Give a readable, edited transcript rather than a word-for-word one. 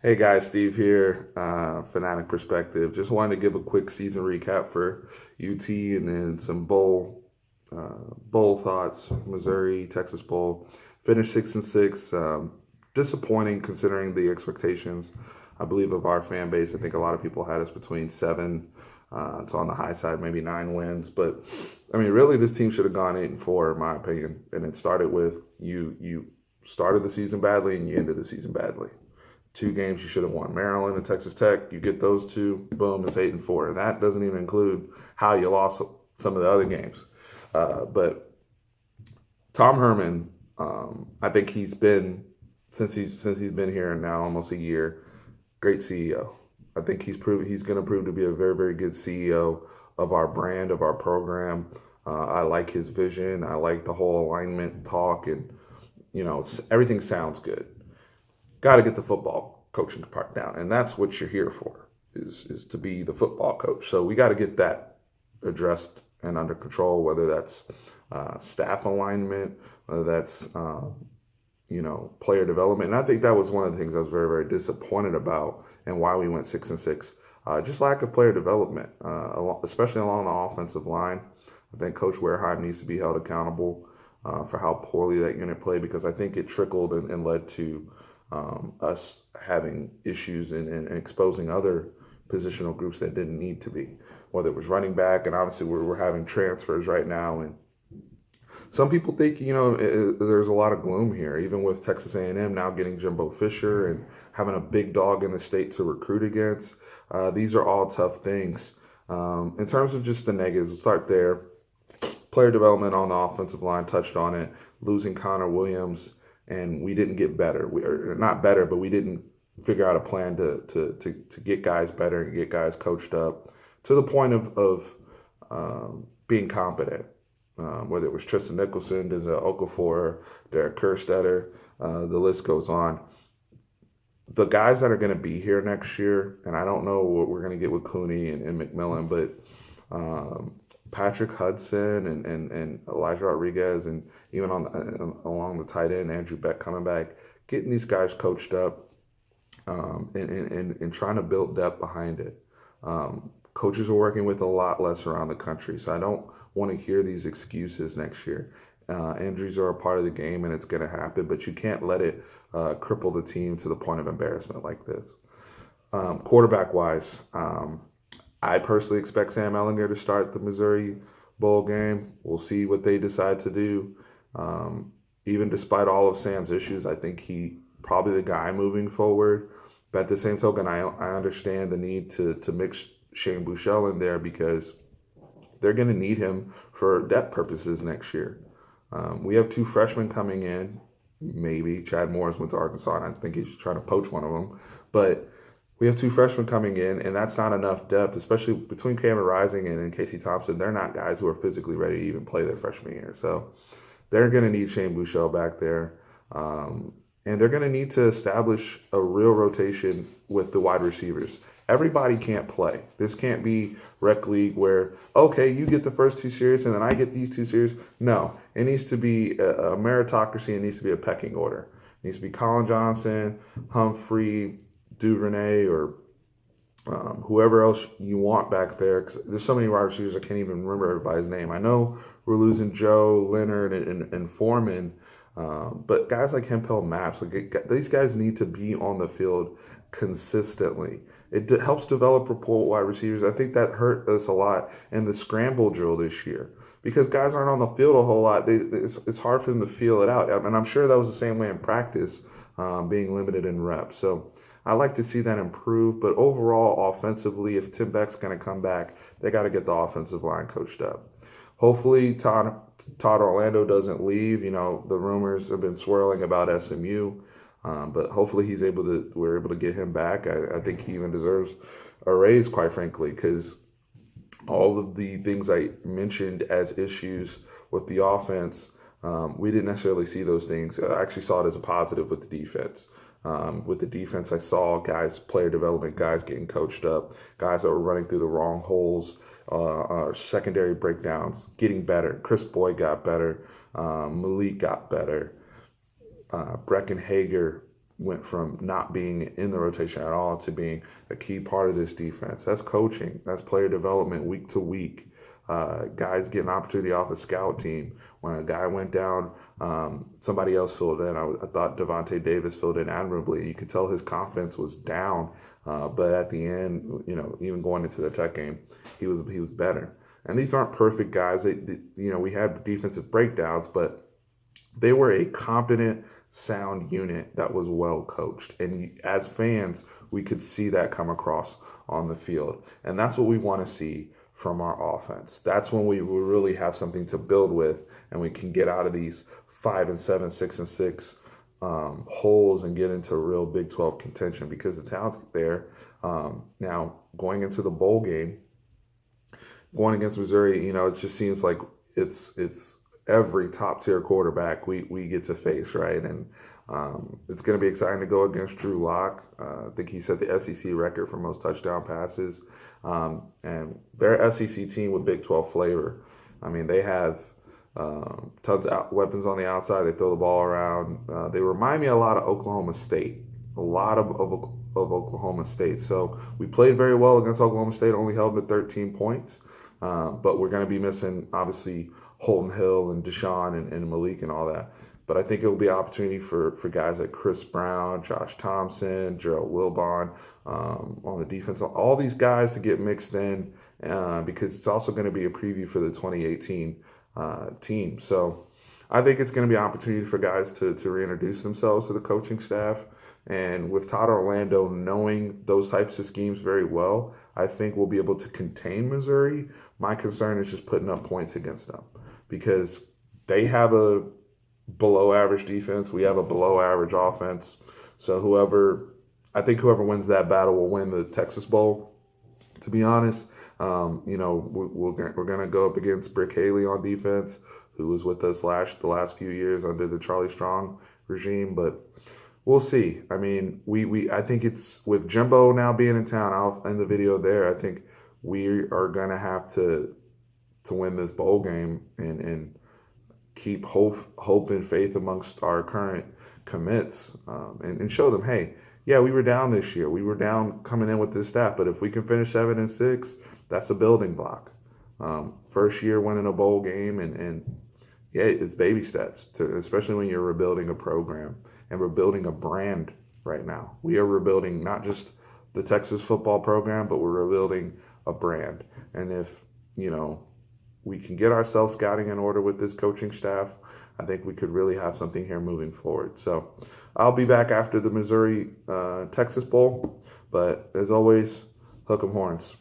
Hey guys, Steve here, Fanatic Perspective. Just wanted to give a quick season recap for UT and then some bowl thoughts. Missouri, Texas Bowl finished 6-6. Disappointing considering the expectations, I believe, of our fan base. I think a lot of people had us between seven to on the high side, maybe 9 wins. But I mean, really, this team should have gone 8-4, in my opinion. And it started with you started the season badly and you ended the season badly. Two games you should have won. Maryland and Texas Tech, you get those two, boom, it's 8-4. And that doesn't even include how you lost some of the other games. But Tom Herman, I think he's been since he's been here now almost a year, great CEO. I think he's going to prove to be a very very good CEO of our brand, of our program. I like his vision. I like the whole alignment talk, and everything sounds good. Got to get the football coaching part down, and that's what you're here for, is to be the football coach. So we got to get that addressed and under control, whether that's staff alignment, whether that's player development. And I think that was one of the things I was very very disappointed about, and why we went 6-6. Just lack of player development, especially along the offensive line. I think Coach Wareheim needs to be held accountable for how poorly that unit played, because I think it trickled and led to us having issues and exposing other positional groups that didn't need to be, whether it was running back, and obviously we're having transfers right now, and some people think there's a lot of gloom here, even with Texas A&M now getting Jimbo Fisher and having a big dog in the state to recruit against. These are all tough things. In terms of just the negatives, let's start there. Player development on the offensive line, touched on it. Losing Connor Williams, and we didn't get better. We are not better, but we didn't figure out a plan to get guys better and get guys coached up to the point of being competent. Whether it was Tristan Nicholson, Denzel Okafor, Derek Kerstetter, the list goes on. The guys that are going to be here next year, and I don't know what we're going to get with Cooney and McMillan, but Patrick Hudson and Elijah Rodriguez, and even along the tight end, Andrew Beck coming back, getting these guys coached up, and trying to build depth behind it. Coaches are working with a lot less around the country, so I don't want to hear these excuses next year. Injuries are a part of the game, and it's going to happen, but you can't let it cripple the team to the point of embarrassment like this. Quarterback wise, I personally expect Sam Ehlinger to start the Missouri Bowl game. We'll see what they decide to do. Even despite all of Sam's issues, I think he probably the guy moving forward. But at the same token, I understand the need to mix Shane Buechele in there, because they're going to need him for depth purposes next year. We have two freshmen coming in. Maybe Chad Morris went to Arkansas, and I think he's trying to poach one of them. But we have two freshmen coming in, and that's not enough depth, especially between Cameron Rising and Casey Thompson. They're not guys who are physically ready to even play their freshman year. So they're going to need Shane Buechele back there. And they're going to need to establish a real rotation with the wide receivers. Everybody can't play. This can't be rec league where, okay, you get the first two series and then I get these two series. No, it needs to be a meritocracy. It needs to be a pecking order. It needs to be Colin Johnson, Humphrey, Duvernay, or whoever else you want back there. Because there's so many wide receivers I can't even remember everybody's name. I know we're losing Joe, Leonard, and Foreman. But guys like Hempel Maps, these guys need to be on the field consistently. It helps develop rapport with wide receivers. I think that hurt us a lot in the scramble drill this year, because guys aren't on the field a whole lot. It's hard for them to feel it out. And I'm sure that was the same way in practice, being limited in reps. So I like to see that improve. But overall, offensively, if Tim Beck's going to come back, they got to get the offensive line coached up. Hopefully, Todd Orlando doesn't leave. The rumors have been swirling about SMU. But hopefully we're able to get him back. I think he even deserves a raise, quite frankly, because all of the things I mentioned as issues with the offense, we didn't necessarily see those things. I actually saw it as a positive with the defense. With the defense, I saw player development, guys getting coached up, guys that were running through the wrong holes, secondary breakdowns, getting better. Chris Boyd got better. Malik got better. Breckenhager went from not being in the rotation at all to being a key part of this defense. That's coaching. That's player development week to week. Guys get an opportunity off a scout team. When a guy went down, somebody else filled in. I thought Devontae Davis filled in admirably. You could tell his confidence was down, but at the end, even going into the Tech game, he was better. And these aren't perfect guys. We had defensive breakdowns, but they were a competent, sound unit that was well coached. And as fans, we could see that come across on the field. And that's what we want to see from our offense. That's when we will really have something to build with, and we can get out of these 5-7, 6-6 holes and get into real Big 12 contention, because the talent's there. Now, going into the bowl game, going against Missouri, it just seems like it's every top tier quarterback we get to face, right? And it's going to be exciting to go against Drew Lock. I think he set the SEC record for most touchdown passes. And their SEC team with Big 12 flavor. I mean, they have tons of weapons on the outside. They throw the ball around. They remind me a lot of Oklahoma State. A lot of Oklahoma State. So we played very well against Oklahoma State, only held them to 13 points. But we're going to be missing, obviously, Holton Hill and Deshaun and Malik and all that. But I think it will be an opportunity for guys like Chris Brown, Josh Thompson, Gerald Wilbon on the defense, all these guys to get mixed in because it's also going to be a preview for the 2018 team. So I think it's going to be an opportunity for guys to reintroduce themselves to the coaching staff. And with Todd Orlando knowing those types of schemes very well, I think we'll be able to contain Missouri. My concern is just putting up points against them, because they have a below average defense. We have a below average offense. So whoever wins that battle will win the Texas Bowl. To be honest, we're going to go up against Brick Haley on defense, who was with us the last few years under the Charlie Strong regime. But we'll see. I mean, I think it's with Jimbo now being in town. I'll end the video there. I think we are going to have to win this bowl game and keep hope and faith amongst our current commits, and show them, hey, yeah, we were down this year. We were down coming in with this staff, but if we can finish 7-6, that's a building block. First year winning a bowl game, and yeah, it's baby steps, especially when you're rebuilding a program and rebuilding a brand right now. We are rebuilding not just the Texas football program, but we're rebuilding a brand. And if, we can get ourselves scouting in order with this coaching staff, I think we could really have something here moving forward. So I'll be back after the Missouri Texas Bowl. But as always, hook 'em horns.